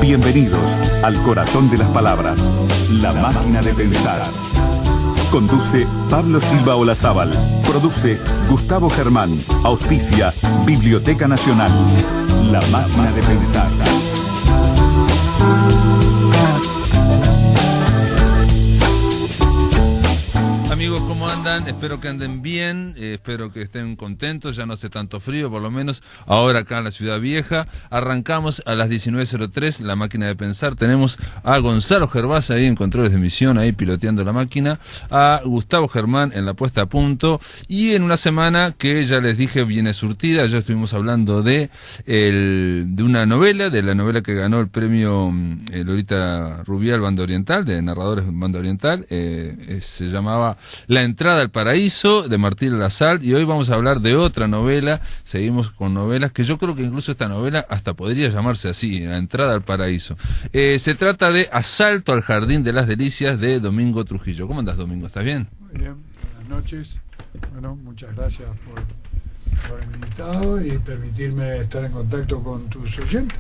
Bienvenidos al corazón de las palabras, La Máquina de Pensar. Conduce Pablo Silva Olazábal. Produce Gustavo Germán. Auspicia Biblioteca Nacional. La Máquina de Pensar. Amigos, ¿cómo andan? Espero que anden bien, espero que estén contentos, ya no hace tanto frío, por lo menos ahora acá en la Ciudad Vieja. Arrancamos a las 19:03, La Máquina de Pensar. Tenemos a Gonzalo Gervás ahí en controles de emisión, ahí piloteando la máquina, a Gustavo Germán en la puesta a punto, y en una semana que ya les dije viene surtida. Ya estuvimos hablando de una novela, de la novela que ganó el premio Lolita Rubial Banda Oriental, de narradores Banda Oriental, se llamaba La Entrada al Paraíso, de Martín Lassalle, y hoy vamos a hablar de otra novela. Seguimos con novelas, que yo creo que incluso esta novela hasta podría llamarse así, La Entrada al Paraíso. Se trata de Asalto al Jardín de las Delicias, de Domingo Trujillo. ¿Cómo andás, Domingo? ¿Estás bien? Muy bien, buenas noches. Bueno, muchas gracias por haberme invitado y permitirme estar en contacto con tus oyentes.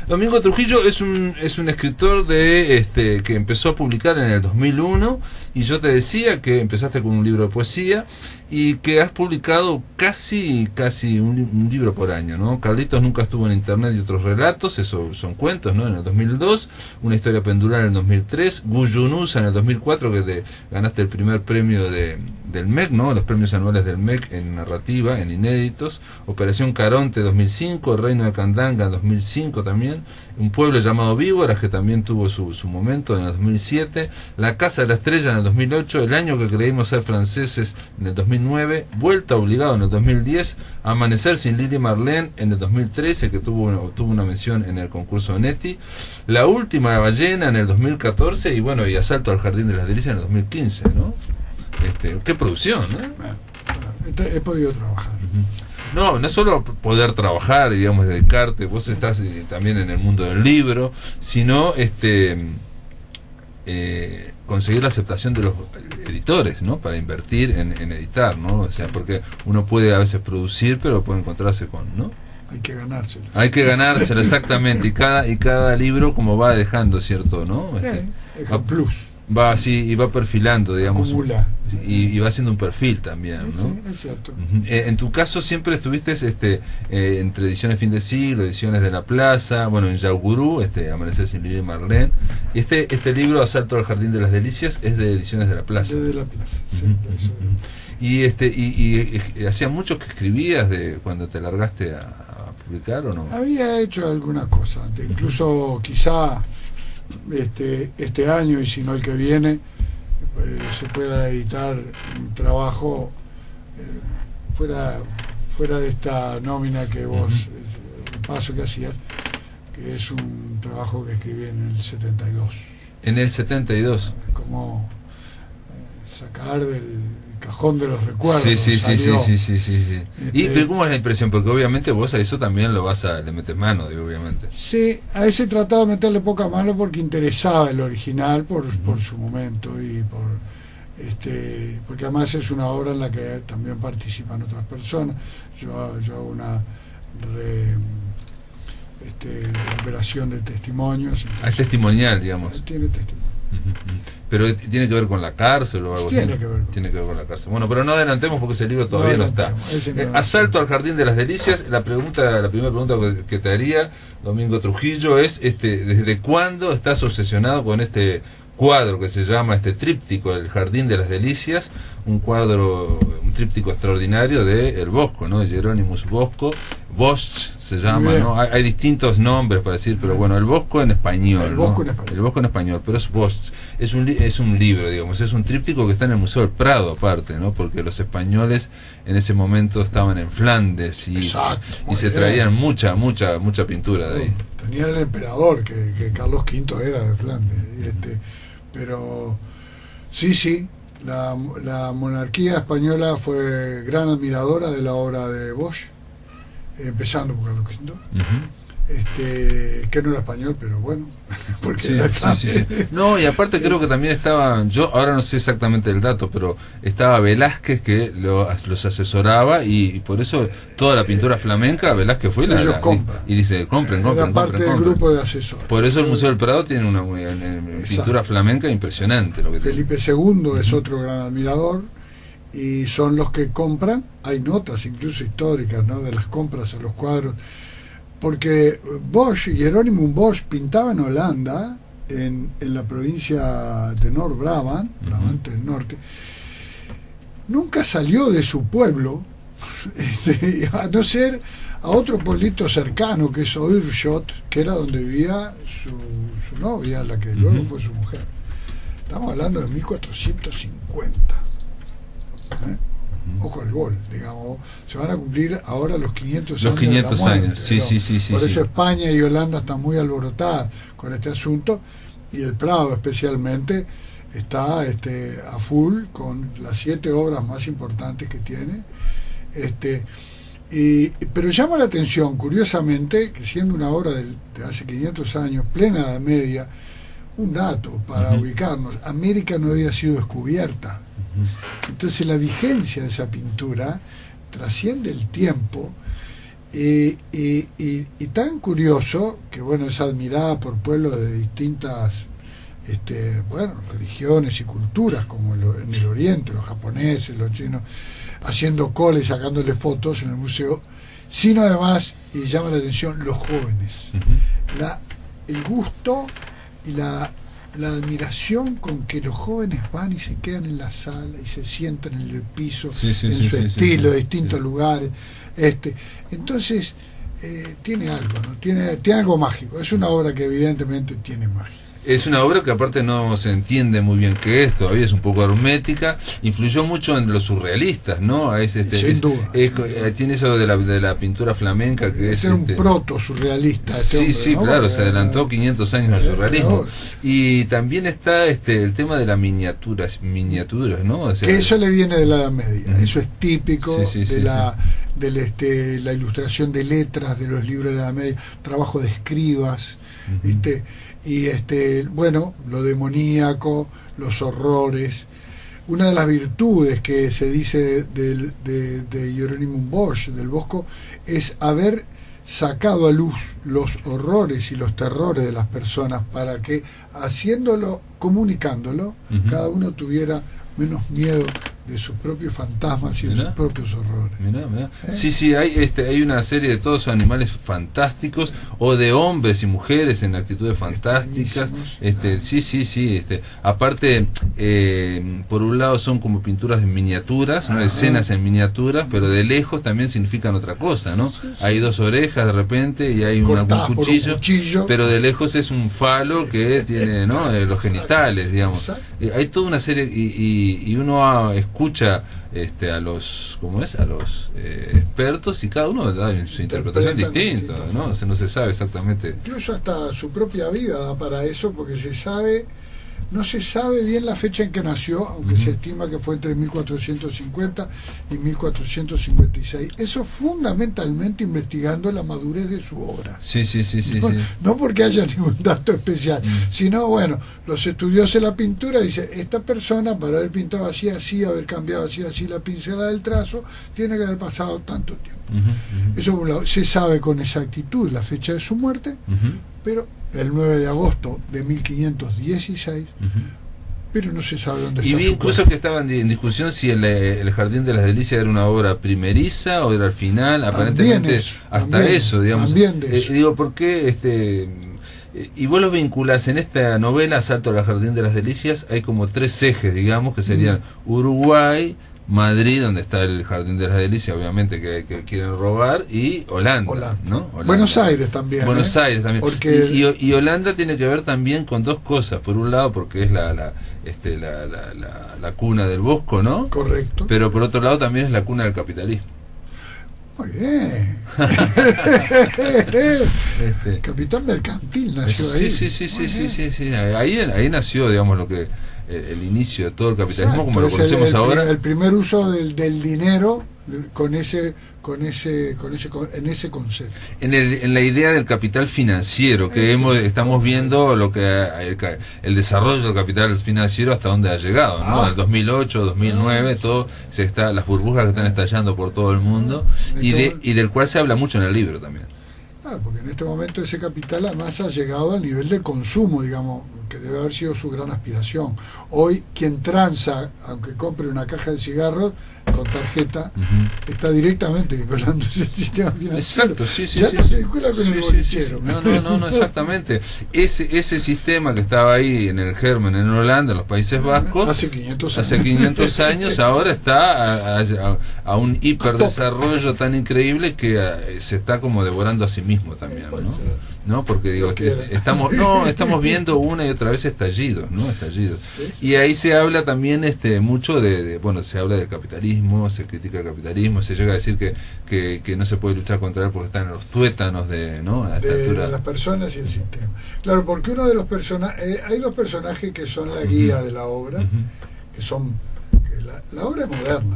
Domingo Trujillo es un escritor que empezó a publicar en el 2001, y yo te decía que empezaste con un libro de poesía y que has publicado casi un libro por año, ¿no? Carlitos nunca estuvo en internet y otros relatos, eso son cuentos, ¿no? En el 2002, Una historia pendular en el 2003, Guyunusa en el 2004, que te ganaste el primer premio del MEC, ¿no? Los premios anuales del MEC en narrativa, en inéditos, Operación Caronte 2005, El Reino de Candanga 2005 también, Un pueblo llamado Víboras, que también tuvo su momento en el 2007, La Casa de la Estrella en el 2008, El año que creímos ser franceses en el 2009, Vuelta obligado en el 2010, Amanecer sin Lili Marlene en el 2013, que tuvo una mención en el concurso de Neti, La última ballena en el 2014, y bueno, y Asalto al Jardín de las Delicias en el 2015, ¿no? Qué producción, ¿no? Bueno, he podido trabajar. No es solo poder trabajar, digamos, dedicarte, vos estás también en el mundo del libro, sino conseguir la aceptación de los editores, ¿no? Para invertir en editar, ¿no? O sea, porque uno puede a veces producir, pero puede encontrarse con, ¿no? Hay que ganárselo. Hay que ganárselo, exactamente, y cada libro como va dejando, ¿cierto? ¿No? Deja plus. Va así y va perfilando, digamos, y va haciendo un perfil también, ¿no? Sí, es cierto. En tu caso siempre estuviste entre ediciones Fin de Siglo, ediciones de La Plaza, bueno, en Yaugurú, Amanecer sin Lili Marlene, y este libro Asalto al Jardín de las Delicias es de ediciones de La Plaza. De La Plaza, sí. Y hacía mucho que escribías de cuando te largaste a publicar, ¿o no? Había hecho algunas cosas, incluso quizá este año, y si no el que viene, se pueda editar un trabajo fuera de esta nómina que vos, el paso que hacías, que es un trabajo que escribí en el 72. En el 72. Como sacar del cajón de los recuerdos. Sí. Pero ¿cómo es la impresión? Porque obviamente vos a eso también le metes mano, obviamente. Sí, a ese tratado de meterle poca mano porque interesaba el original por su momento y porque además es una obra en la que también participan otras personas. Yo hago una recuperación de testimonios. Es testimonial, digamos. Tiene testimonio. Pero tiene que ver con la cárcel o algo así. Tiene que ver con la cárcel. Bueno, pero no adelantemos porque ese libro todavía no está. Asalto al Jardín de las Delicias. La primera pregunta que te haría, Domingo Trujillo, es ¿desde cuándo estás obsesionado con este cuadro que se llama tríptico, El Jardín de las Delicias? Un tríptico extraordinario de El Bosco, ¿no? De Jerónimos Bosco. Bosch se llama, ¿no? Hay distintos nombres para decir, pero bueno, El Bosco en español. El Bosco en español, pero es Bosch. Es un libro, digamos, es un tríptico que está en el Museo del Prado aparte, ¿no? Porque los españoles en ese momento estaban en Flandes y se traían mucha pintura de ahí. Tenía el emperador, que Carlos V era de Flandes, pero sí, la monarquía española fue gran admiradora de la obra de Bosch, empezando por Carlos V, que no era español, pero bueno, porque Sí, sí. No, y aparte creo que también estaba, yo ahora no sé exactamente el dato, pero estaba Velázquez que los asesoraba, y por eso toda la pintura flamenca, Velázquez fue ellos compran. y dice, compren. Era parte del grupo de asesores. Por eso el Museo del Prado tiene una pintura flamenca impresionante. Lo que Felipe II es otro gran admirador, y son los que compran. Hay notas incluso históricas, ¿no?, de las compras a los cuadros, porque Bosch, Jerónimo Bosch, pintaba en Holanda, en la provincia de Noord-Brabant, Brabant del Norte. Nunca salió de su pueblo, a no ser a otro pueblito cercano, que es Oirschot, que era donde vivía su novia, la que luego fue su mujer. Estamos hablando de 1450. Ojo al gol, digamos, se van a cumplir ahora los 500 años. Los 500 de la muerte, años, sí. Por eso España y Holanda están muy alborotadas con este asunto, y el Prado especialmente está a full con las 7 obras más importantes que tiene. Pero llama la atención, curiosamente, que siendo una obra de hace 500 años, plena Edad Media, un dato para ubicarnos: América no había sido descubierta. Entonces la vigencia de esa pintura trasciende el tiempo, y tan curioso que, bueno, es admirada por pueblos de distintas religiones y culturas, como en el Oriente, los japoneses, los chinos, haciendo cola y sacándole fotos en el museo, sino además, y llama la atención, los jóvenes, el gusto y la admiración con que los jóvenes van y se quedan en la sala y se sientan en el piso, en su estilo, de distintos lugares. Entonces, tiene algo, ¿no? Tiene algo mágico. Es una obra que evidentemente tiene magia. Es una obra que aparte no se entiende muy bien qué es, todavía es un poco hermética, influyó mucho en los surrealistas, ¿no? Sin duda. Tiene eso de la pintura flamenca, que es un proto surrealista. Sí, ¿no? Claro, se adelantó 500 años al surrealismo. Y también está el tema de las miniaturas, ¿no? O sea, que eso le viene de la Edad Media, eso es típico de la ilustración de letras de los libros de la Edad Media, trabajo de escribas, y bueno, lo demoníaco, los horrores. Una de las virtudes que se dice de Jerónimo Bosch, del Bosco, es haber sacado a luz los horrores y los terrores de las personas, para que, haciéndolo, comunicándolo, cada uno tuviera menos miedo de sus propios fantasmas y de sus propios horrores. Mirá. Sí, hay una serie de todos esos animales fantásticos, o de hombres y mujeres en actitudes fantásticas. Sí. Aparte, por un lado son como pinturas en miniaturas, ¿no? Escenas en miniaturas, pero de lejos también significan otra cosa, ¿no? Hay 2 orejas de repente y hay un cuchillo, pero de lejos es un falo que tiene, ¿no? Los genitales, digamos. Hay toda una serie, y uno escucha a los expertos, y cada uno da su interpretación distinta, ¿no? No se sabe exactamente. Incluso hasta su propia vida da para eso, porque no se sabe bien la fecha en que nació, aunque se estima que fue entre 1450 y 1456. Eso fundamentalmente investigando la madurez de su obra. Sí. No porque haya ningún dato especial, sino, bueno, los estudiosos de la pintura dicen, esta persona, para haber pintado así, haber cambiado así la pincelada del trazo, tiene que haber pasado tanto tiempo. Eso, por un lado, se sabe con exactitud la fecha de su muerte, pero el 9 de agosto de 1516, pero no se sabe dónde está. Y vi incluso que estaba en discusión si el Jardín de las Delicias era una obra primeriza o era al final, aparentemente eso, digamos. Digo, ¿por qué y vos lo vinculás en esta novela, Salto al Jardín de las Delicias? Hay como 3 ejes, digamos, que serían Uruguay, Madrid, donde está el Jardín de las Delicias, obviamente, que quieren robar, y Holanda. ¿no? Holanda. Buenos Aires también. Aires también. Porque... Y Holanda tiene que ver también con 2 cosas. Por un lado, porque es la cuna del Bosco, ¿no? Correcto. Pero por otro lado también es la cuna del capitalismo. Muy bien. Capitán mercantil nació ahí. Sí. Ahí nació, digamos, lo que el inicio de todo el capitalismo. Exacto, como lo conocemos ahora. El primer uso del dinero en ese concepto. En la idea del capital financiero, que estamos viendo lo que el desarrollo del capital financiero hasta dónde ha llegado, ¿no? En el 2008, 2009, todo las burbujas que están estallando por todo el mundo, y del cual se habla mucho en el libro también. Claro, porque en este momento ese capital además ha llegado al nivel de consumo, digamos, que debe haber sido su gran aspiración. Hoy quien transa, aunque compre una caja de cigarros con tarjeta, está directamente vinculándose al sistema financiero. Exacto, sí. Ya no se vincula con el bolichero. No, exactamente. Ese sistema que estaba ahí en el germen, en Holanda, en los Países Vascos, hace 500 años, hace 500 años ahora está a un hiperdesarrollo tan increíble que se está como devorando a sí mismo también, ¿no? Porque digo, estamos viendo una y otra vez estallidos, ¿no? Estallidos. Y ahí se habla también mucho bueno, se habla del capitalismo, se critica el capitalismo, se llega a decir que no se puede luchar contra él porque están en los tuétanos ¿no? A esta altura. De las personas y el sistema. Claro, porque uno de los personajes, hay dos personajes que son la guía de la obra, que son, la obra es moderna.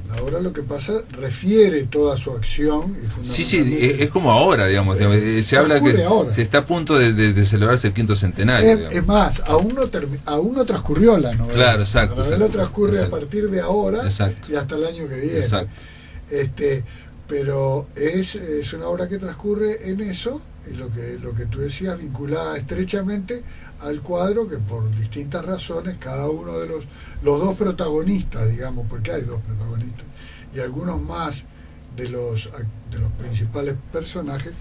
La obra, lo que pasa, refiere toda su acción. Sí, es como ahora, digamos. Se habla que se está a punto de celebrarse el 5º centenario. Es más, aún no transcurrió la novela. Claro, exacto. La novela transcurre a partir de ahora y hasta el año que viene. Exacto. Pero es una obra que transcurre en eso, y lo que tú decías, vinculada estrechamente al cuadro, que por distintas razones cada uno de los dos protagonistas, digamos, porque hay dos protagonistas y algunos más de los principales personajes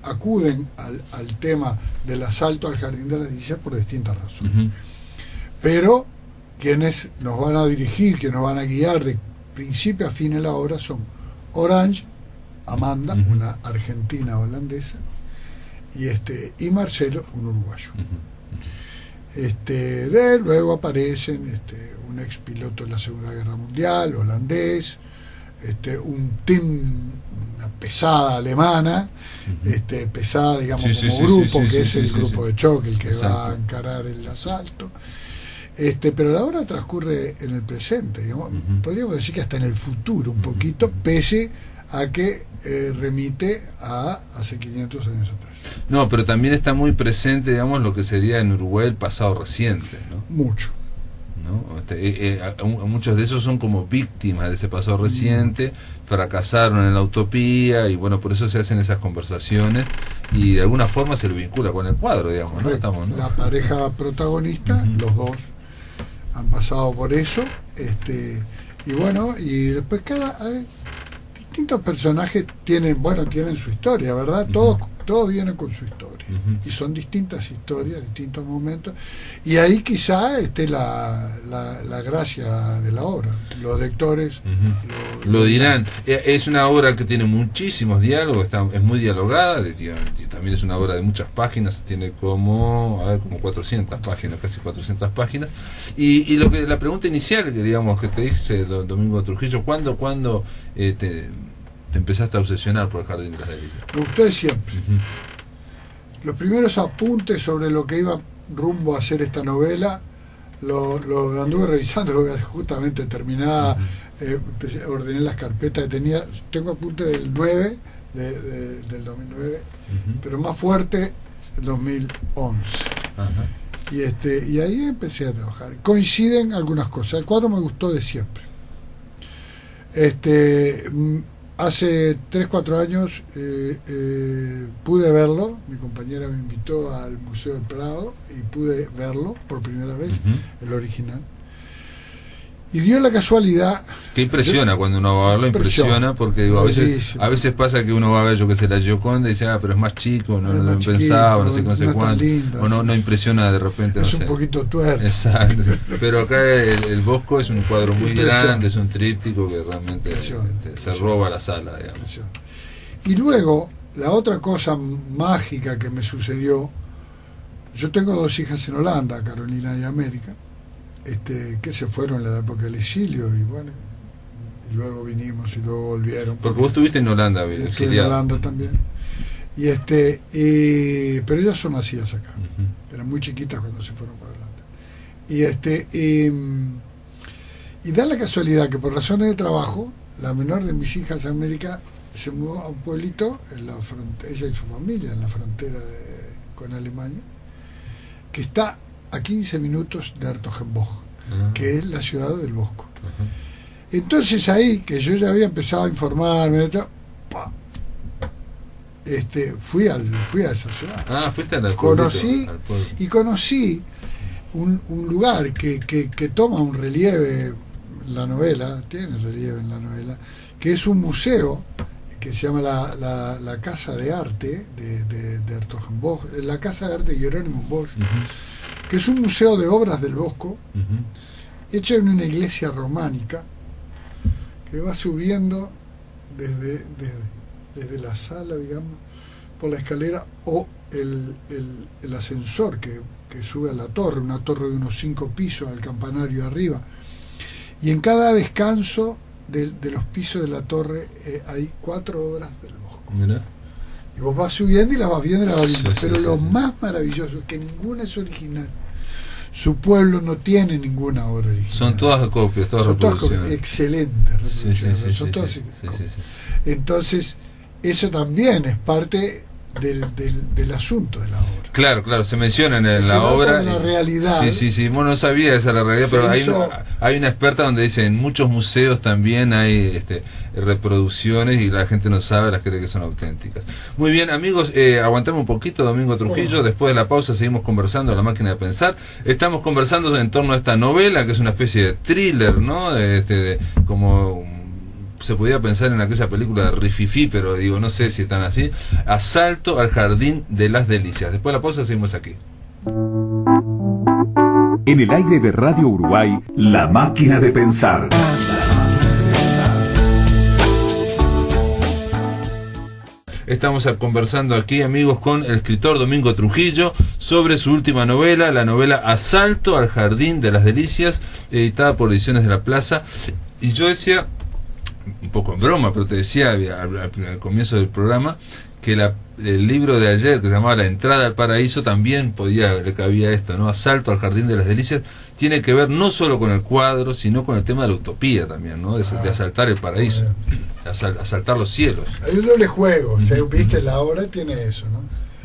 acuden al tema del asalto al Jardín de las Delicias por distintas razones. Pero quienes nos van a dirigir, quienes nos van a guiar de principio a fin de la obra son Orange, Amanda, una argentina holandesa, y Marcelo, un uruguayo. Luego aparecen un ex piloto de la Segunda Guerra Mundial, holandés, una pesada alemana, pesada, digamos, grupo, que es el grupo de choque, el que va a encarar el asalto. Pero la obra transcurre en el presente, digamos, podríamos decir que hasta en el futuro un poquito, pese a que remite a hace 500 años atrás. No, pero también está muy presente, digamos, lo que sería en Uruguay el pasado reciente, ¿no? Mucho. ¿No? Muchos de esos son como víctimas de ese pasado reciente, fracasaron en la utopía, y bueno, por eso se hacen esas conversaciones, y de alguna forma se lo vincula con el cuadro, digamos, ¿no? La pareja protagonista, los dos han pasado por eso, y bueno, y después distintos personajes tienen su historia, ¿verdad? Todos vienen con su historia, y son distintas historias, distintos momentos, y ahí quizá esté la gracia de la obra. Los lectores lo dirán. Es una obra que tiene muchísimos diálogos, es muy dialogada, también es una obra de muchas páginas, tiene como 400 páginas, casi 400 páginas, y la pregunta inicial que te dice Domingo Trujillo, ¿cuándo te empezaste a obsesionar por el Jardín de las Delicias? Me gustó de siempre. Los primeros apuntes sobre lo que iba rumbo a hacer esta novela lo anduve revisando, porque justamente terminada, ordené las carpetas que tengo apuntes del 9, del 2009, pero más fuerte el 2011. Y ahí empecé a trabajar. Coinciden algunas cosas. El cuadro me gustó de siempre. Hace 3-4 años pude verlo, mi compañera me invitó al Museo del Prado y pude verlo por primera vez, el original. Y dio la casualidad... Que impresiona cuando uno va a verlo, impresiona porque digo, a veces pasa que uno va a ver, la Gioconda y dice, pero es más chico, no lo pensaba, no sé cuánto, o no impresiona de repente, es un poquito tuerto. Exacto, pero acá el Bosco es un cuadro muy grande, es un tríptico que realmente se roba la sala, digamos. Y luego, la otra cosa mágica que me sucedió, yo tengo 2 hijas en Holanda, Carolina y América, que se fueron en la época del exilio, y bueno, y luego vinimos y luego volvieron. Porque vos estuviste en Holanda, estuve en Holanda también. Pero ellas son nacidas acá, eran muy chiquitas cuando se fueron para Holanda. Y da la casualidad que por razones de trabajo, la menor de mis hijas, América, se mudó a un pueblito, en la ella y su familia, en la frontera con Alemania, que está a 15 minutos de Hertogenbosch, que es la ciudad del Bosco. Entonces ahí, que yo ya había empezado a informarme, fui a esa ciudad. Fuiste al conocí pueblo. Y conocí un lugar que toma un relieve, la novela, tiene relieve en la novela, que es un museo que se llama la Casa de Arte de Hertogenbosch, la Casa de Arte Jerónimo Bosch, que es un museo de obras del Bosco, hecho en una iglesia románica, que va subiendo desde la sala, digamos, por la escalera o el ascensor que sube a la torre, una torre de unos 5 pisos, al campanario arriba. Y en cada descanso de los pisos de la torre hay 4 obras del Bosco. Mira. Y vos vas subiendo y las vas viendo y las vas viendo. Sí, pero lo más maravilloso es que ninguna es original. Su pueblo no tiene ninguna obra original. Son todas copias, todas reproducciones. Excelentes reproducciones. Son todas. Entonces, eso también es parte del asunto de la obra. Claro, se menciona en la obra. La realidad. Sí, bueno, no sabía esa la realidad, pero hay una experta donde dice, en muchos museos también hay reproducciones y la gente no sabe, las cree que son auténticas. Muy bien, amigos, aguantamos un poquito, Domingo Trujillo, después de la pausa seguimos conversando en La Máquina de Pensar. Estamos conversando en torno a esta novela, que es una especie de thriller, ¿no? Como se podía pensar en aquella película de Rififi, pero digo, no sé si están así. Asalto al Jardín de las Delicias. Después de la pausa seguimos aquí. En el aire de Radio Uruguay, La Máquina de Pensar. Estamos conversando aquí, amigos, con el escritor Domingo Trujillo sobre su última novela, la novela Asalto al Jardín de las Delicias, editada por Ediciones de la Plaza. Y yo decía, un poco en broma, pero te decía al comienzo del programa que el libro de ayer, que se llamaba La Entrada al Paraíso, también le cabía esto, ¿no? Asalto al Jardín de las Delicias tiene que ver no solo con el cuadro, sino con el tema de la utopía también, ¿no? De asaltar el paraíso, asaltar los cielos. Hay un doble juego, o sea, viste, la obra tiene eso, ¿no?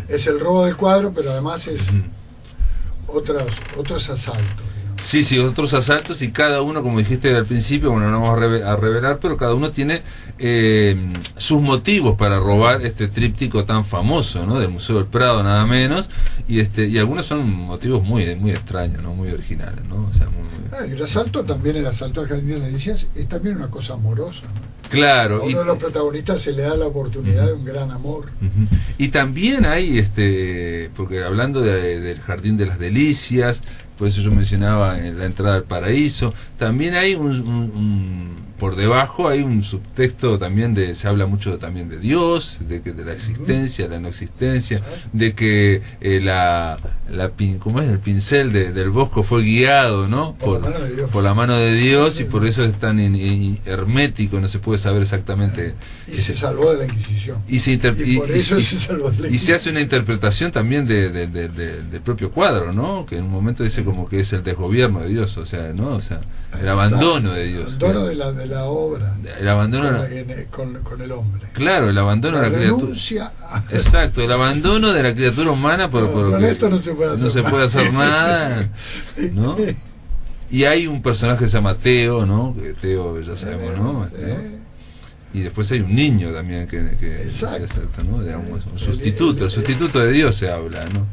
Es el robo del cuadro, pero además es otros asaltos. Sí, otros asaltos, y cada uno, como dijiste al principio, bueno, no vamos a revelar, pero cada uno tiene sus motivos para robar este tríptico tan famoso, ¿no? Del Museo del Prado, nada menos, y algunos son motivos muy extraños, ¿no? Muy originales, ¿no? O sea, y el asalto también, el asalto al Jardín de las Delicias, es también una cosa amorosa, ¿no? Claro. A uno de los protagonistas se le da la oportunidad de un gran amor. Y también hay, porque hablando del Jardín de las Delicias, por eso yo mencionaba en La Entrada al Paraíso, también hay por debajo hay un subtexto también se habla mucho también de Dios, de la existencia, la no existencia, de que ¿cómo es? El pincel del Bosco fue guiado, ¿no? Por la mano de Dios, y por eso es tan hermético, no se puede saber exactamente. Y se salvó de la Inquisición. Y se hace una interpretación también del propio cuadro, ¿no? Que en un momento dice como que es el desgobierno de Dios, o sea, ¿no? O sea, el abandono de Dios. El abandono de la obra. El abandono con el hombre. Claro, el abandono de la criatura. Exacto, el abandono de la criatura humana por esto no se puede hacer nada, ¿no? Y hay un personaje que se llama Teo, ¿no? Que Teo ya sabemos, ¿no? Y después hay un niño también que exacto, ¿no? Digamos, un sustituto, el sustituto de Dios se habla, ¿no?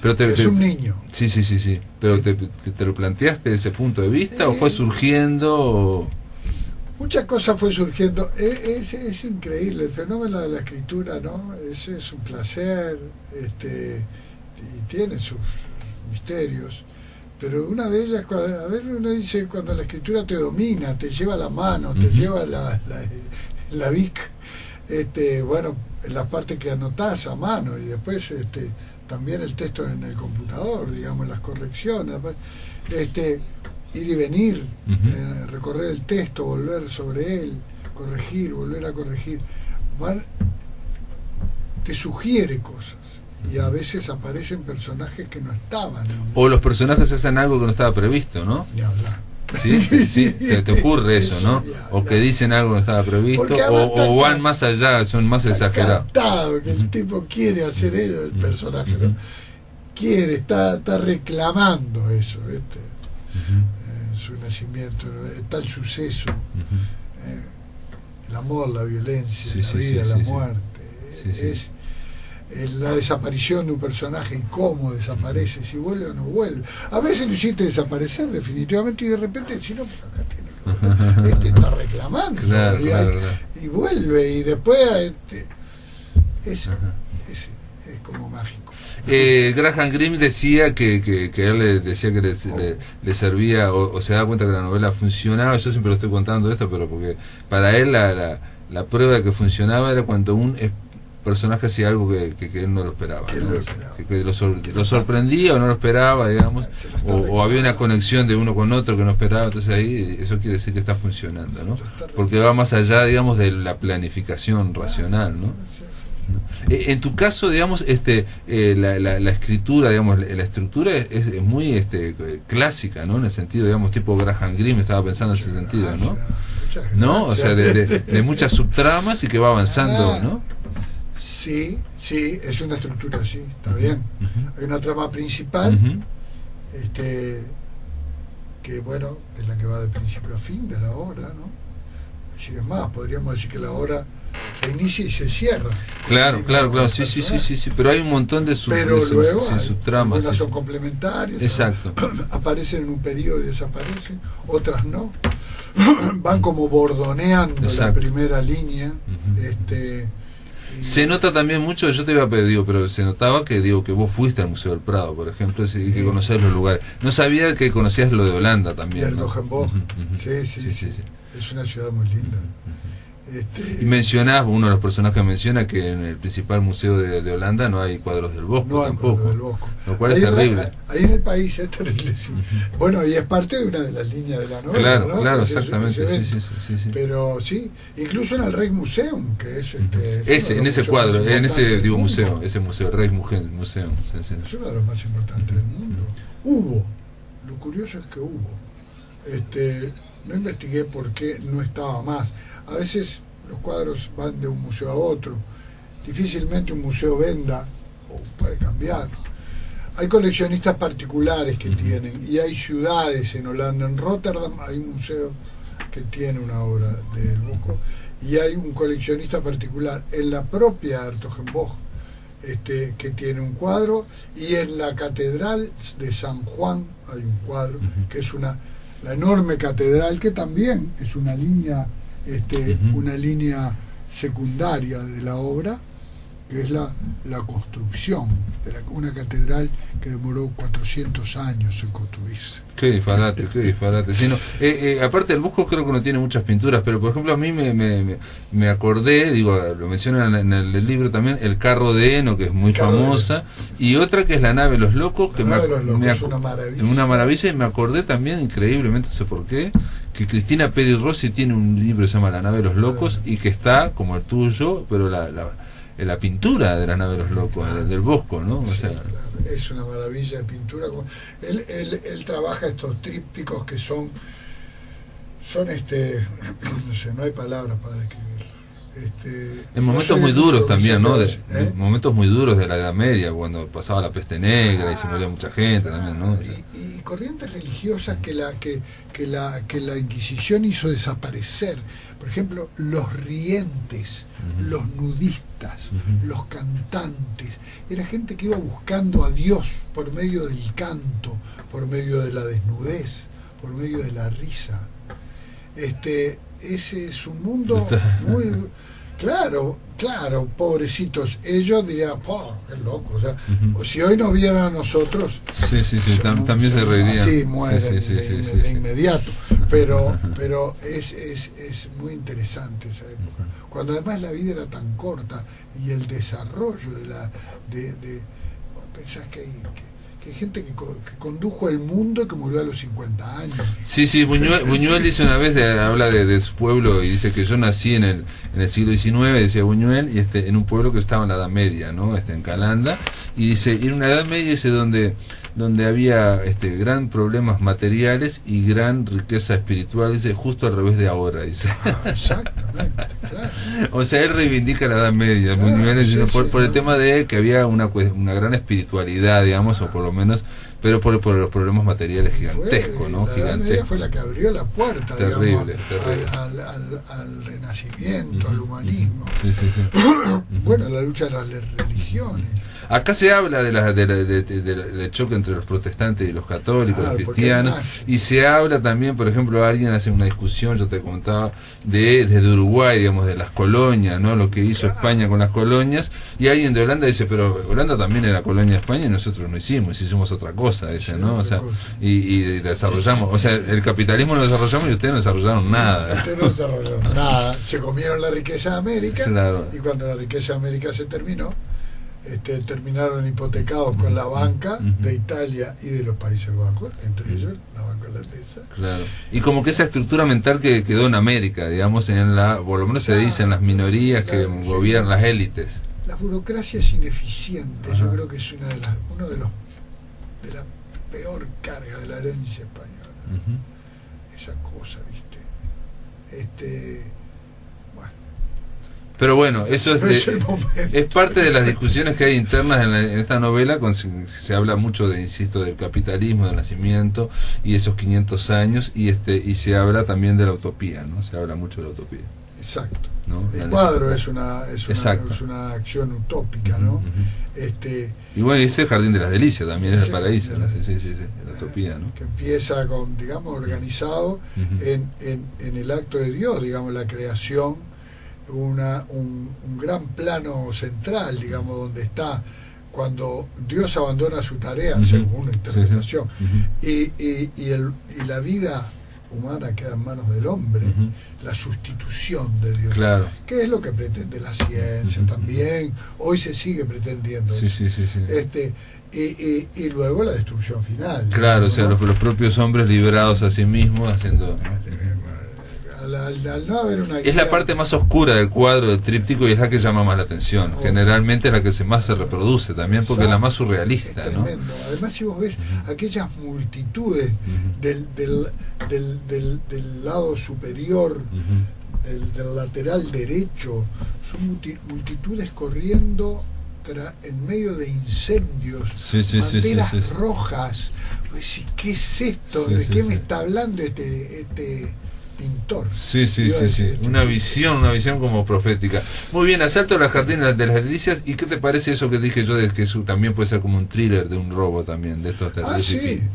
Pero es un niño. Sí. Pero ¿te lo planteaste desde ese punto de vista o fue surgiendo? Muchas cosas fue surgiendo. Es increíble el fenómeno de la escritura, ¿no? Es un placer, y tiene sus misterios. Pero una de ellas, uno dice, cuando la escritura te domina, te lleva la mano, te lleva la Vic, bueno, en la parte que anotás a mano, y después también el texto en el computador, digamos, las correcciones, ir y venir, recorrer el texto, volver sobre él, corregir, volver a corregir, te sugiere cosas. y a veces aparecen personajes que no estaban. O los personajes hacen algo que no estaba previsto, ¿no? Ni hablar. Sí, sí, te ocurre eso, ¿no? O que dicen algo que no estaba previsto, o van más allá, son más exagerados. Captado, que el tipo quiere hacer eso, el personaje, ¿no? Quiere, está reclamando eso, ¿viste? Su nacimiento, tal suceso, el amor, la violencia, la vida, la muerte, es la desaparición de un personaje y cómo desaparece, si vuelve o no vuelve. A veces lo hiciste desaparecer definitivamente y de repente, si no, pero acá tiene que volver. Está reclamando, claro, y vuelve y después eso es como mágico. Graham Greene decía que él le decía que le servía o se da cuenta que la novela funcionaba. Yo siempre lo estoy contando esto, pero porque para él la prueba de que funcionaba era cuando un personaje hacía algo que él no lo esperaba, ¿no? Que lo sorprendía o no lo esperaba, digamos, o había una conexión de uno con otro que no esperaba. Entonces ahí eso quiere decir que está funcionando, ¿no? Porque va más allá, digamos, de la planificación racional, ¿no? En tu caso, digamos, la escritura, digamos, la estructura es muy clásica, ¿no? En el sentido, digamos, tipo Graham Greene, estaba pensando en ese sentido, ¿no? ¿No? O sea, de muchas subtramas y que va avanzando, ¿no? Sí, es una estructura así, está bien. Hay una trama principal, que bueno, es la que va de principio a fin de la obra, ¿no? Es más, podríamos decir que la obra se inicia y se cierra. Claro, sí, pero hay un montón de subtramas. Algunas son complementarias. Exacto. Aparecen en un periodo y desaparecen, otras no. Van como bordoneando la primera línea. Se nota también mucho, yo te iba a pedir, pero se notaba que vos fuiste al Museo del Prado, por ejemplo, y que conocés los lugares. No sabía que conocías lo de Holanda también. Y el Hertogenbosch. Sí. Es una ciudad muy linda. Y mencionás, uno de los personajes menciona que en el principal museo de Holanda no hay cuadros del Bosco, no tampoco. Cuadros del Bosco. Lo cual es terrible. Ahí en el país es terrible, sí. Bueno, y es parte de una de las líneas de la novela, ¿no? Claro, exactamente. Sí. Pero sí, incluso en el Rijksmuseum, que es en ese cuadro, en ese museo, ese museo, el Rijksmuseum. Es uno de los más importantes del mundo. Hubo, lo curioso es que hubo. No investigué por qué no estaba más. A veces los cuadros van de un museo a otro. Difícilmente un museo venda, o puede cambiar. Hay coleccionistas particulares que tienen, y hay ciudades en Holanda. En Rotterdam hay un museo que tiene una obra del Bosco, y hay un coleccionista particular en la propia Hertogenbosch que tiene un cuadro, y en la catedral de San Juan hay un cuadro, que es la enorme catedral, que también es una línea secundaria de la obra, que es la construcción de una catedral que demoró 400 años en construirse. Qué disparate. Sí, no, aparte el Bosco creo que no tiene muchas pinturas, pero por ejemplo a mí me acordé, lo mencionan en el libro también, el carro de Heno, que es muy famosa, y otra que es la nave de los locos, que es una maravilla. Y me acordé también, increíblemente, no sé por qué, que Cristina Peri Rossi tiene un libro que se llama La nave de los locos, y que está como el tuyo, pero la pintura de la nave de los locos, del Bosco, ¿no? O sea, claro. Es una maravilla de pintura. Él trabaja estos trípticos que son no sé, no hay palabras para describirlo. En momentos muy duros también, ¿no? Momentos muy duros de la Edad Media, cuando pasaba la peste negra y se moría mucha gente también, ¿no? O sea, y corrientes religiosas que la Inquisición hizo desaparecer. Por ejemplo, los rientes, los nudistas, los cantantes. Era gente que iba buscando a Dios por medio del canto, por medio de la desnudez, por medio de la risa. Ese es un mundo muy... Claro, pobrecitos. Ellos dirían, qué loco. O sea, si hoy nos vieran a nosotros... Sí, también se reirían. Sí, mueren de inmediato. Pero es muy interesante esa época. Cuando además la vida era tan corta y el desarrollo pensás que que hay gente que condujo el mundo y que murió a los 50 años. Sí, Buñuel dice una vez, habla de su pueblo y dice que yo nací en el siglo XIX, decía Buñuel, y en un pueblo que estaba en la Edad Media, ¿no? En Calanda, y dice, en una Edad Media dice donde había gran problemas materiales y gran riqueza espiritual, dice, justo al revés de ahora, dice. Exactamente, claro. O sea, él reivindica la Edad Media, Buñuel, sí, por el tema de que había una gran espiritualidad, digamos, o por lo menos, pero por los problemas materiales gigantescos, ¿no? La Edad Media fue la que abrió la puerta, terrible. Al renacimiento, al humanismo. Sí. Bueno, la lucha de las religiones. Acá se habla de choque entre los protestantes y los católicos, los cristianos, y se habla también, por ejemplo, alguien hace una discusión, yo te contaba, desde Uruguay, digamos, de las colonias, ¿no? Lo que hizo España con las colonias, y alguien de Holanda dice, pero Holanda también era colonia de España y nosotros no hicimos otra cosa, dice, ¿no? O sea, y desarrollamos, o sea, el capitalismo lo desarrollamos y ustedes no desarrollaron nada. Ustedes no desarrollaron nada, se comieron la riqueza de América, claro. Y cuando la riqueza de América se terminó, terminaron hipotecados con la banca de Italia y de los Países Bajos, entre ellos la banca holandesa. Claro. Y como que esa estructura mental que quedó en América, digamos, por lo menos se dice en las minorías que gobiernan las élites. La burocracia es ineficiente. Ajá. Yo creo que es uno de la peor carga de la herencia española. Esa cosa, ¿viste? Pero bueno, eso es parte de las discusiones que hay internas en esta novela. Se habla mucho del capitalismo, del nacimiento y esos 500 años, y se habla también de la utopía, ¿no? Se habla mucho de la utopía. Exacto. ¿No? El cuadro es una acción utópica, ¿no? Y bueno, dice el Jardín de las Delicias, también es el paraíso, la utopía, ¿no? Que empieza con, digamos, organizado en el acto de Dios, digamos, la creación. Un gran plano central, digamos, donde está cuando Dios abandona su tarea, según una interpretación, y la vida humana queda en manos del hombre, la sustitución de Dios, claro. Que es lo que pretende la ciencia también, hoy se sigue pretendiendo. Y luego la destrucción final. Claro, digamos, o sea, ¿no? los propios hombres liberados a sí mismos, haciendo... ¿no? Al no haber una guía, es la parte más oscura del cuadro del tríptico y es la que llama más la atención. Generalmente es la que más se reproduce también, porque es la más surrealista, ¿no? Además, si vos ves aquellas multitudes del lado superior, del lateral derecho, son multitudes corriendo en medio de incendios, banderas rojas. Pues, ¿qué es esto? ¿De qué me está hablando este pintor? Una visión como profética. Muy bien, Asalto a la Jardín de las Delicias. ¿Y qué te parece eso que dije yo de que eso también puede ser como un thriller de un robo también, de estos también,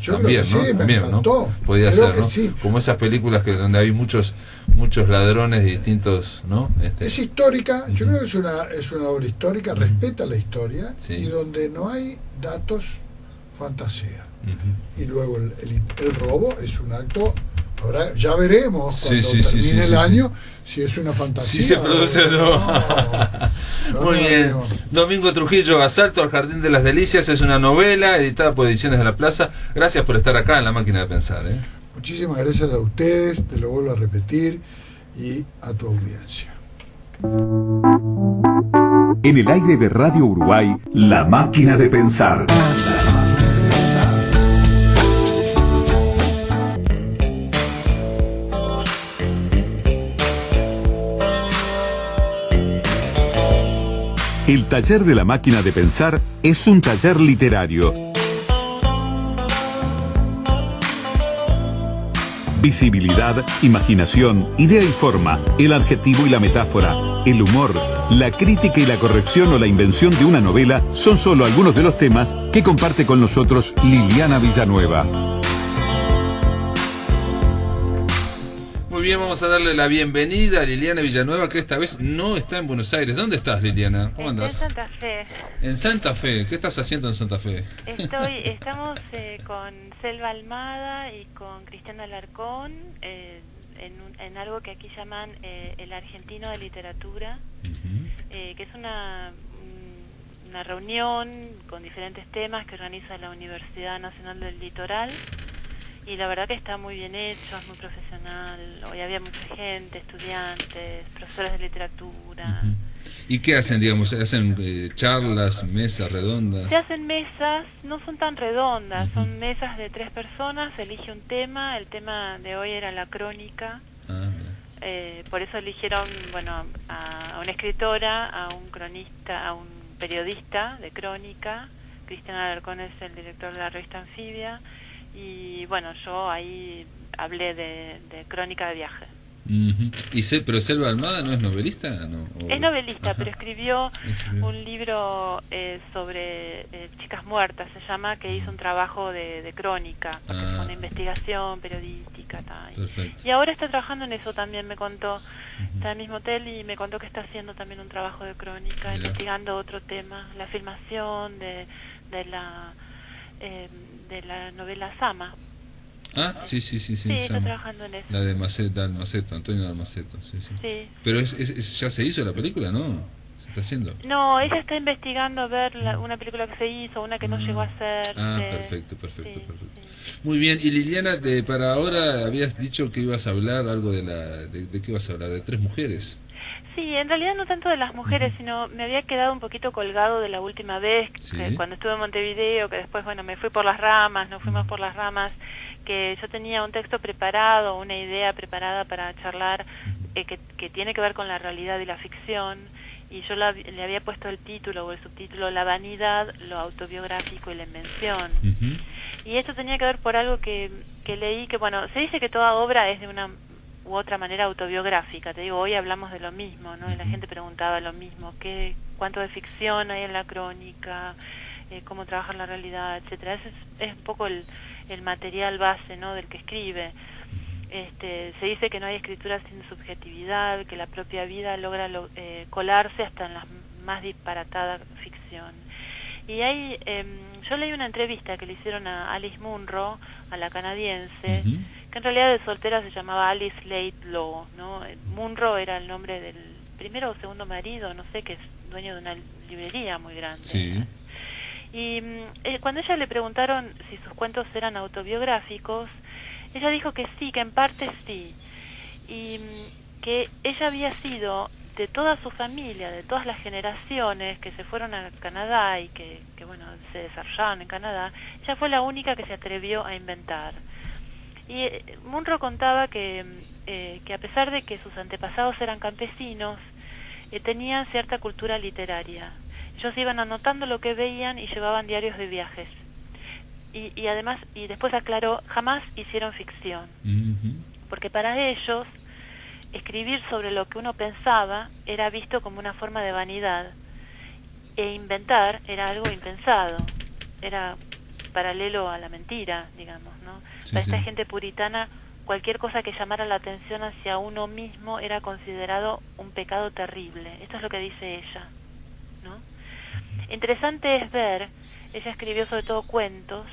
¿no? También, ¿no? Podría ser, ¿no? Como esas películas donde hay muchos ladrones distintos, ¿no? Es histórica, yo creo que es una obra histórica, respeta la historia, y donde no hay datos, fantasía. Y luego el robo es un acto. Ahora ya veremos cuando termine el año si es una fantasía. Si se produce o no. Muy bien. Domingo Trujillo, Asalto al Jardín de las Delicias, es una novela editada por Ediciones de la Plaza. Gracias por estar acá en La Máquina de Pensar. Muchísimas gracias a ustedes, te lo vuelvo a repetir, y a tu audiencia. En el aire de Radio Uruguay, La Máquina de Pensar. El taller de La Máquina de Pensar es un taller literario. Visibilidad, imaginación, idea y forma, el adjetivo y la metáfora, el humor, la crítica y la corrección o la invención de una novela son solo algunos de los temas que comparte con nosotros Liliana Villanueva. Muy bien, vamos a darle la bienvenida a Liliana Villanueva, que esta vez no está en Buenos Aires. ¿Dónde estás, Liliana? ¿Cómo andás? En Santa Fe. En Santa Fe. ¿Qué estás haciendo en Santa Fe? Estamos con Selva Almada y con Cristiana Alarcón en algo que aquí llaman el Argentino de Literatura, que es una una reunión con diferentes temas que organiza la Universidad Nacional del Litoral, y la verdad que está muy bien hecho, es muy profesional. Hoy había mucha gente, estudiantes, profesores de literatura. ¿Y qué hacen, digamos? ¿Hacen charlas, mesas redondas? Se hacen mesas, no son tan redondas, son mesas de 3 personas, se elige un tema. El tema de hoy era la crónica. Por eso eligieron, bueno, a una escritora, a un cronista, a un periodista de crónica. Cristian Alarcón es el director de la revista Anfibia, y bueno, yo ahí hablé de crónica de viaje. Pero Selva Almada no es novelista, ¿no? Es novelista, pero escribió un libro sobre chicas muertas, se llama, que hizo un trabajo de crónica, porque fue una investigación periodística. Perfecto. Y ahora está trabajando en eso también, me contó. Está en el mismo hotel y me contó que está haciendo también un trabajo de crónica, investigando otro tema, la filmación de la novela Sama. Sí, está trabajando en eso. La de Dalmaceto, Antonio Dalmaceto, sí. Pero ya se hizo la película, ¿no? ¿Se está haciendo? No, ella está investigando ver una película que se hizo, una que no llegó a hacer. Perfecto. Muy bien, y Liliana, para ahora habías dicho que ibas a hablar algo ¿de qué ibas a hablar? ¿De 3 mujeres? Sí, en realidad no tanto de las mujeres, sino me había quedado un poquito colgado de la última vez, que cuando estuve en Montevideo, que después, bueno, me fui por las ramas, nos fuimos por las ramas, que yo tenía un texto preparado, una idea preparada para charlar, que tiene que ver con la realidad y la ficción, y yo le había puesto el título o el subtítulo La vanidad, lo autobiográfico y la invención. Y esto tenía que ver por algo que leí, que bueno, se dice que toda obra es de una u otra manera autobiográfica. Te digo, hoy hablamos de lo mismo, ¿no? Y la gente preguntaba lo mismo, cuánto de ficción hay en la crónica, cómo trabajar la realidad, etcétera. Ese es un poco el material base, ¿no?, del que escribe. Se dice que no hay escritura sin subjetividad, que la propia vida logra colarse hasta en la más disparatada ficción. Y yo leí una entrevista que le hicieron a Alice Munro, a la canadiense, que en realidad de soltera se llamaba Alice Laidlaw, ¿no? Munro era el nombre del primero o segundo marido, no sé, que es dueño de una librería muy grande. Sí. Y cuando ella le preguntaron si sus cuentos eran autobiográficos, ella dijo que sí, que en parte sí, y que ella había sido, de toda su familia, de todas las generaciones que se fueron a Canadá y que bueno, se desarrollaron en Canadá, ella fue la única que se atrevió a inventar. Y Munro contaba que a pesar de que sus antepasados eran campesinos, tenían cierta cultura literaria. Ellos iban anotando lo que veían y llevaban diarios de viajes. Y además, y después aclaró, jamás hicieron ficción. Porque para ellos, escribir sobre lo que uno pensaba era visto como una forma de vanidad, e inventar era algo impensado, era paralelo a la mentira, digamos, ¿no? Para esta gente puritana, cualquier cosa que llamara la atención hacia uno mismo era considerado un pecado terrible. Esto es lo que dice ella, ¿no? Interesante es ver, ella escribió sobre todo cuentos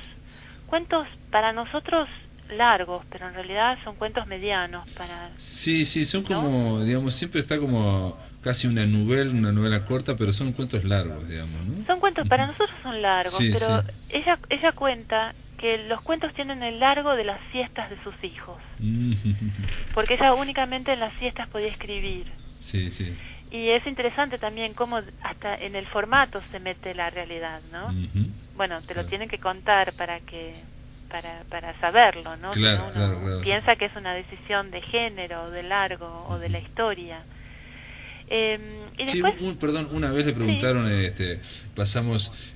para nosotros largos, pero en realidad son cuentos medianos para... Sí, son como, digamos, siempre está como casi una novela corta, pero son cuentos largos, digamos, ¿no? Son cuentos, para nosotros son largos, pero ella cuenta que los cuentos tienen el largo de las siestas de sus hijos, porque ella únicamente en las siestas podía escribir. Y es interesante también cómo hasta en el formato se mete la realidad, ¿no? Bueno, te lo tienen que contar para saberlo, ¿no? Claro. Piensa que es una decisión de género, o de largo, o de la historia. Y después, perdón, una vez le preguntaron, pasamos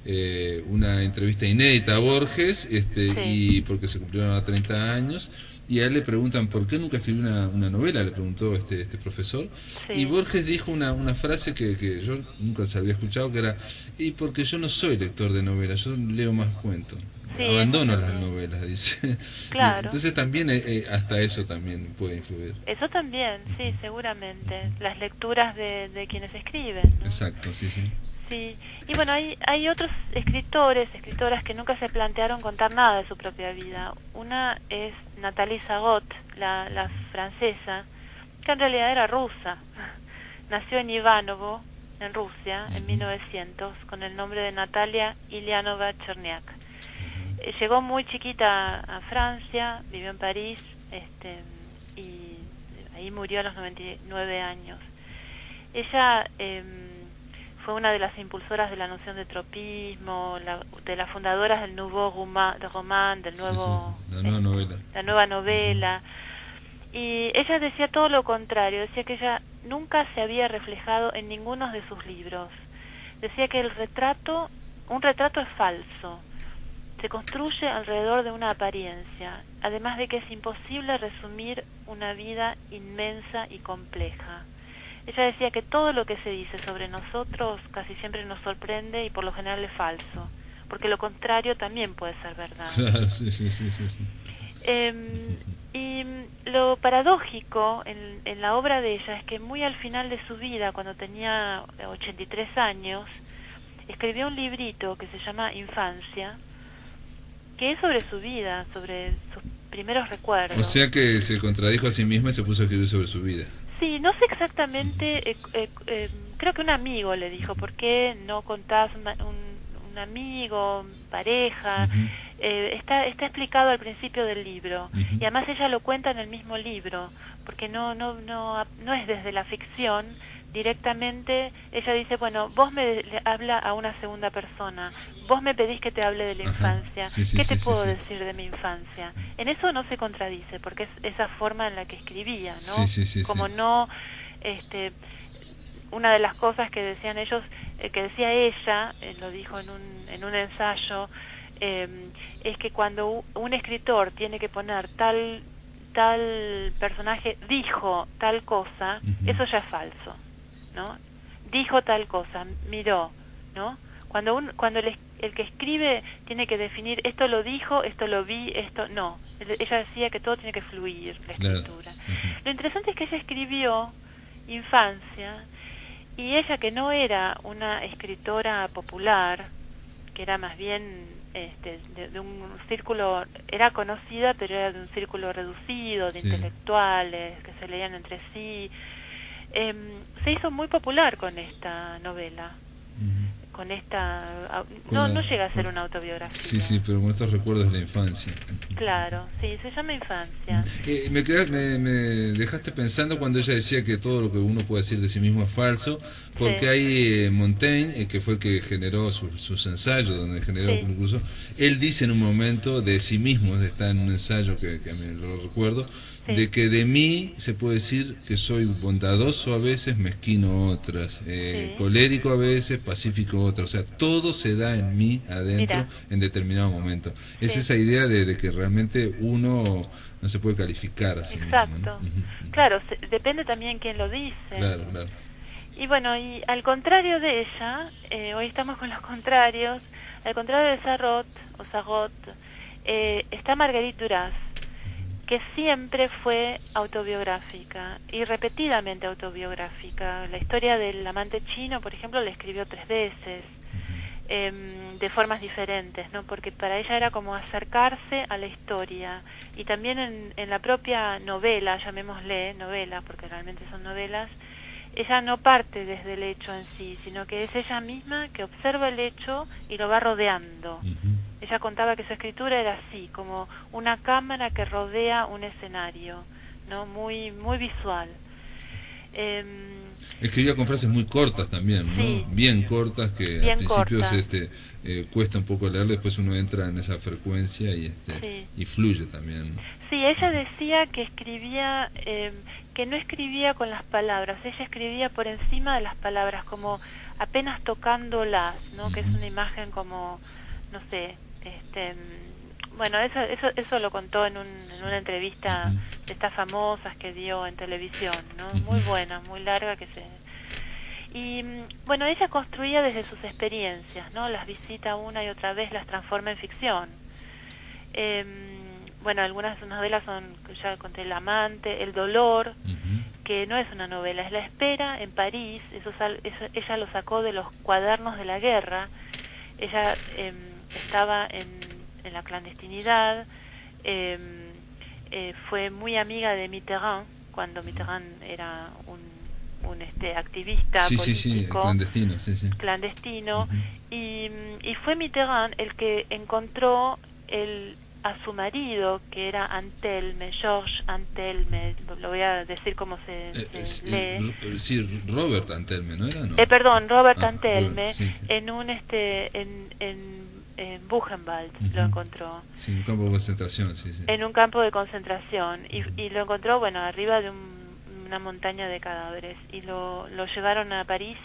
una entrevista inédita a Borges, y porque se cumplieron a 30 años, y a él le preguntan por qué nunca escribió una novela, le preguntó este profesor, y Borges dijo una frase que yo nunca se había escuchado, que era, y porque yo no soy lector de novelas, yo leo más cuentos. Abandono las novelas, dice. Claro. Entonces también hasta eso también puede influir. Eso también, sí, seguramente. Las lecturas de quienes escriben, ¿no? Exacto, sí. Sí. Y bueno, hay otros escritoras que nunca se plantearon contar nada de su propia vida. Una es Nathalie Sagot, la francesa, que en realidad era rusa. Nació en Ivanovo, en Rusia, en 1900, con el nombre de Natalia Ilianova Cherniak. Llegó muy chiquita a Francia, vivió en París, y ahí murió a los 99 años. Ella fue una de las impulsoras de la noción de tropismo, de las fundadoras del Nouveau Roman, del nuevo, la nueva novela. La nueva novela. Y ella decía todo lo contrario, decía que ella nunca se había reflejado en ninguno de sus libros. Decía que un retrato es falso, se construye alrededor de una apariencia, además de que es imposible resumir una vida inmensa y compleja. Ella decía que todo lo que se dice sobre nosotros casi siempre nos sorprende y por lo general es falso, porque lo contrario también puede ser verdad. Claro, sí. Y lo paradójico en la obra de ella es que muy al final de su vida, cuando tenía 83 años, escribió un librito que se llama Infancia, que es sobre su vida, sobre sus primeros recuerdos. O sea que se contradijo a sí misma y se puso a escribir sobre su vida. Sí, no sé exactamente, creo que un amigo le dijo, ¿por qué no contás un amigo, pareja? Está explicado al principio del libro, y además ella lo cuenta en el mismo libro, porque no es desde la ficción directamente. Ella dice, bueno, vos me habla a una segunda persona, vos me pedís que te hable de la infancia, ¿qué te puedo decir de mi infancia? En eso no se contradice, porque es esa forma en la que escribía, ¿no? Como no, una de las cosas que decían ellos, que decía ella, lo dijo en un ensayo, es que cuando un escritor tiene que poner tal personaje dijo tal cosa, eso ya es falso, ¿no? Dijo tal cosa, miró, ¿no? Cuando el que escribe tiene que definir, esto lo dijo, esto lo vi, esto no. Ella decía que todo tiene que fluir, la escritura. Lo interesante es que ella escribió Infancia, y ella, que no era una escritora popular, que era más bien de un círculo, era conocida, pero era de un círculo reducido, de intelectuales que se leían entre sí, se hizo muy popular con esta novela, con esta, no llega a ser una autobiografía. Sí, pero con estos recuerdos de la infancia. Claro, sí, se llama Infancia. Me dejaste pensando cuando ella decía que todo lo que uno puede decir de sí mismo es falso, porque hay Montaigne, que fue el que generó sus ensayos, donde generó incluso, él dice en un momento de sí mismo, está en un ensayo que a mí lo recuerdo, de que de mí se puede decir que soy bondadoso a veces, mezquino otras, colérico a veces, pacífico otras, o sea, todo se da en mí adentro en determinado momento. Es esa idea de que realmente uno no se puede calificar a sí mismo, ¿no? Claro, depende también quién lo dice. Claro. Y bueno, y al contrario de ella, hoy estamos con los contrarios, al contrario de Sarraute, está Marguerite Duras, que siempre fue autobiográfica y repetidamente autobiográfica. La historia del amante chino, por ejemplo, la escribió 3 veces, de formas diferentes, ¿no? Porque para ella era como acercarse a la historia. Y también en la propia novela, llamémosle novela, porque realmente son novelas, ella no parte desde el hecho en sí, sino que es ella misma que observa el hecho y lo va rodeando. Ella contaba que su escritura era así, como una cámara que rodea un escenario, ¿no? Muy visual. Escribía con frases muy cortas también, ¿no? Sí. Bien cortas, que Bien al principio cortas. cuesta un poco leerlo, después uno entra en esa frecuencia y fluye también, ¿no? Sí, ella decía que escribía, que no escribía con las palabras, ella escribía por encima de las palabras, como apenas tocándolas, ¿no? Que es una imagen como, no sé, bueno, eso lo contó en una entrevista de estas famosas que dio en televisión, ¿no? Muy buena, muy larga, y bueno, ella construía desde sus experiencias, ¿no? Las visita una y otra vez, las transforma en ficción. Bueno, algunas de sus novelas son, ya conté, El amante, El dolor, que no es una novela, es La espera en París. Eso ella lo sacó de los cuadernos de la guerra. Ella estaba en la clandestinidad, fue muy amiga de Mitterrand, cuando Mitterrand era activista sí, político, clandestino, clandestino, y fue Mitterrand el que encontró a su marido, que era Antelme, Georges Antelme, lo voy a decir como se lee. Sí, Robert Antelme, ¿no era? No. Perdón, Robert Antelme, Robert, sí. en Buchenwald lo encontró. Sí, en un campo de concentración, sí. En un campo de concentración, y lo encontró, bueno, arriba de una montaña de cadáveres, y lo llevaron a París,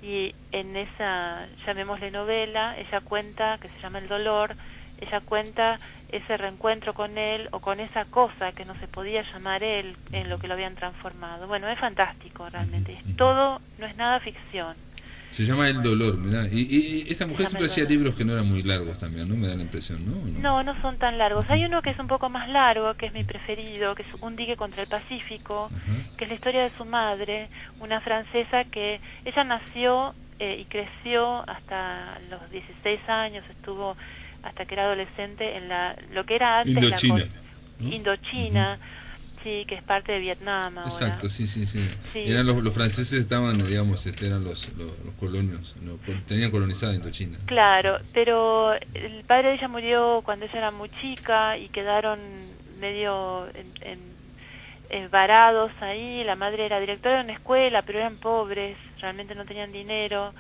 y en esa, llamémosle novela, ella cuenta, que se llama El dolor, ella cuenta ese reencuentro con él, o con esa cosa que no se podía llamar él, en lo que lo habían transformado. Bueno, es fantástico realmente, todo, no es nada ficción. Se llama El dolor, mirá, y esta mujer siempre hacía libros que no eran muy largos también, ¿no? Me da la impresión, ¿no? No son tan largos. Hay uno que es un poco más largo, que es mi preferido, que es Un dique contra el Pacífico, que es la historia de su madre, una francesa que ella nació y creció hasta los 16 años, estuvo hasta que era adolescente en lo que era antes Indochina, ¿no? Indochina, sí, que es parte de Vietnam ahora. Exacto, sí. Eran los franceses, estaban, digamos, eran los colonios, tenían colonizada Indochina. Claro, pero el padre de ella murió cuando ella era muy chica y quedaron medio varados ahí. La madre era directora de una escuela, pero eran pobres, realmente no tenían dinero.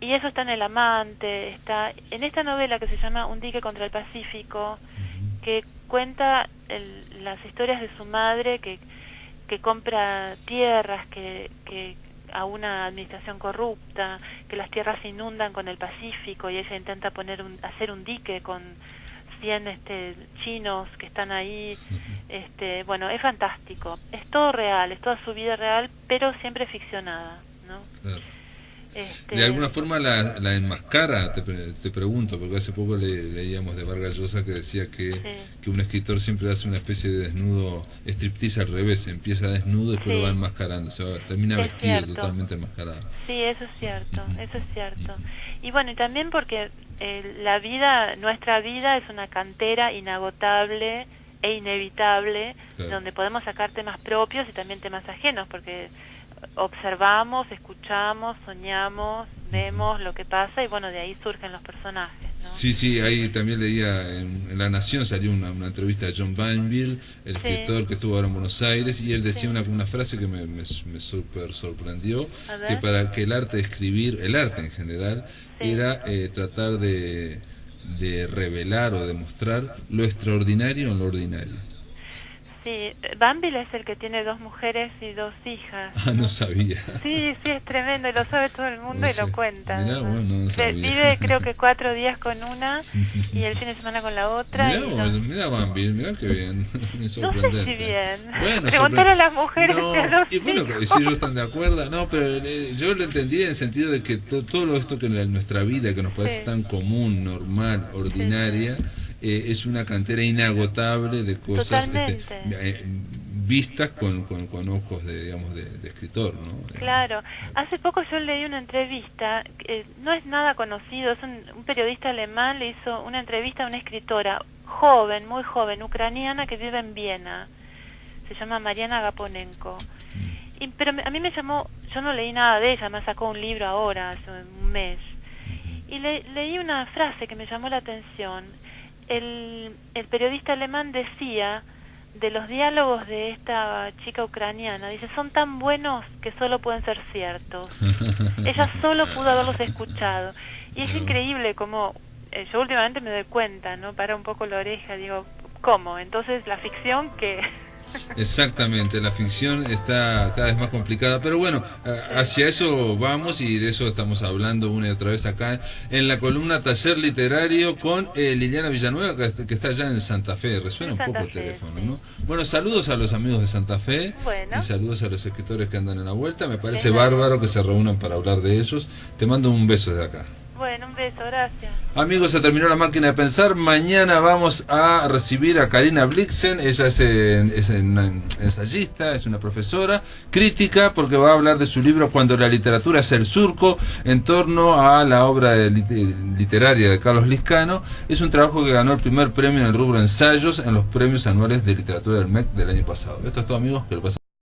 Y eso está en El amante, está en esta novela que se llama Un dique contra el Pacífico, que cuenta las historias de su madre que compra tierras que a una administración corrupta, que las tierras se inundan con el Pacífico, y ella intenta hacer un dique con 100 chinos que están ahí. Bueno, es fantástico, es todo real, es toda su vida real, pero siempre ficcionada, ¿no? Claro. ¿De alguna forma la enmascara? Te pregunto, porque hace poco leíamos de Vargas Llosa que decía que un escritor siempre hace una especie de desnudo, striptease al revés, empieza desnudo y después lo va enmascarando, termina vestido totalmente enmascarado. Sí, eso es cierto, eso es cierto. Y bueno, y también porque nuestra vida es una cantera inagotable e inevitable, donde podemos sacar temas propios y también temas ajenos, porque observamos, escuchamos, soñamos, vemos lo que pasa, y bueno, de ahí surgen los personajes, ¿no? Sí, ahí también leía en La Nación, salió una entrevista de John Banville, el escritor que estuvo ahora en Buenos Aires, y él decía una frase que me súper sorprendió, que para que el arte de escribir, el arte en general, era tratar de revelar o de mostrar lo extraordinario en lo ordinario. Sí, Banville es el que tiene 2 mujeres y 2 hijas. Ah, no sabía. Sí, es tremendo, y lo sabe todo el mundo, y lo cuenta. Mirá, bueno, no sabía. Vive creo que 4 días con una y el fin de semana con la otra. Mirá Banville, mirá qué bien. No sé si bien. Bueno, preguntar a las mujeres. Y bueno, si ellos están de acuerdo, pero yo lo entendí en el sentido de que todo esto que en nuestra vida, que nos parece tan común, normal, ordinaria, es una cantera inagotable de cosas vistas con ojos de escritor, ¿no? Claro. Hace poco yo leí una entrevista, no es nada conocido, es un periodista alemán, le hizo una entrevista a una escritora joven, muy joven, ucraniana, que vive en Viena. Se llama Mariana Gaponenko. Pero a mí me llamó, yo no leí nada de ella, me sacó un libro ahora, hace un mes. Y leí una frase que me llamó la atención. El periodista alemán decía de los diálogos de esta chica ucraniana, dice, son tan buenos que solo pueden ser ciertos. Ella solo pudo haberlos escuchado. Y es increíble como, yo últimamente me doy cuenta, ¿no? Para un poco la oreja, digo, ¿cómo? Entonces la ficción que... Exactamente, la ficción está cada vez más complicada, pero bueno, hacia eso vamos, y de eso estamos hablando una y otra vez acá en la columna Taller Literario con Liliana Villanueva, que está allá en Santa Fe. Resuena un poco el teléfono, ¿no? Bueno, saludos a los amigos de Santa Fe, y saludos a los escritores que andan en la vuelta. Me parece bárbaro que se reúnan para hablar de ellos. Te mando un beso desde acá. Bueno, un beso, gracias. Amigos, se terminó La Máquina de Pensar. Mañana vamos a recibir a Karina Blixen. Ella es una ensayista, es una profesora, crítica, porque va a hablar de su libro Cuando la literatura es el surco, en torno a la obra literaria de Carlos Lizcano. Es un trabajo que ganó el primer premio en el rubro ensayos en los premios anuales de literatura del MEC del año pasado. Esto es todo, amigos, que lo pasen.